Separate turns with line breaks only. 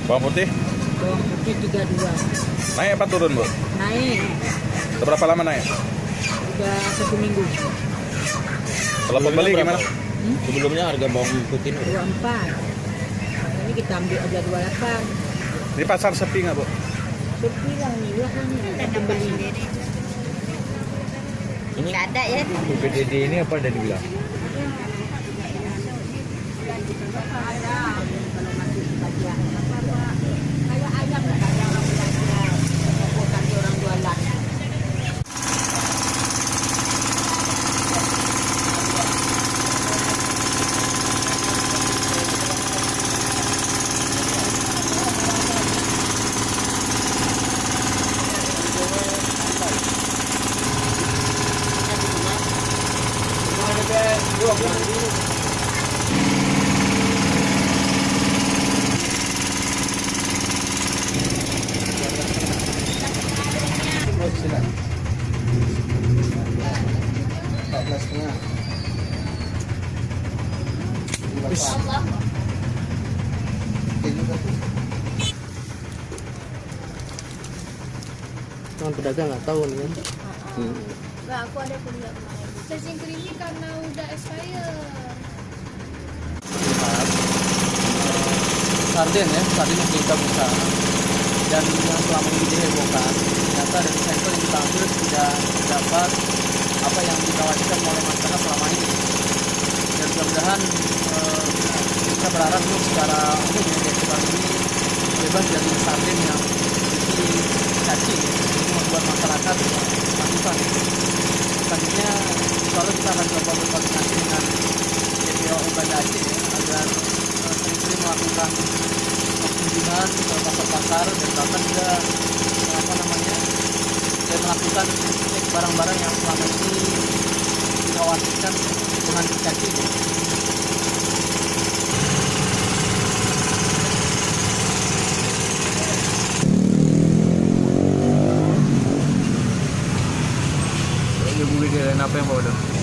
Bawang putih
Bawang putih 32.
naik apa turun, Bu?
Naik.
Seberapa lama naik?
Udah 1 minggu.
Kalau pembeli gimana?
Sebelumnya harga bawang putih
24. Ini kita ambil ada 28.
Di pasar sepi nggak, Bu?
Sepi lah nih, wah nih ada pembeli.
ini
Nggak ada ya.
PDD ini apa dari bilang?
Kalau masih sebagian apa kayak ayam lah ada orang belanja. Bukan orang jualan.
Cuman pedagang nggak tahu nih kan.
Nggak, aku ada kuliah kemarin. Stasiun ini karena udah expire.
Sarden ya, sarden yang kita buka dan yang selama ini dihebohkan ternyata dari sampel yang kita ambil tidak dapat apa yang dikhawatirkan oleh masyarakat selama ini. Dan mudah-mudahan kita berharap untuk secara umum ya festival ini bebas dari sarden yang memiliki cacing itu membuat masyarakat ketakutan. Selanjutnya selalu kita akan coba berkoordinasi dengan DPO Banda Aceh ya, agar sering-sering melakukan kunjungan ke pasar-pasar dan bahkan juga dan melakukan cek barang-barang yang selama ini dikhawatirkan mengandung cacing.
Ibu bikin apa yang mau dong?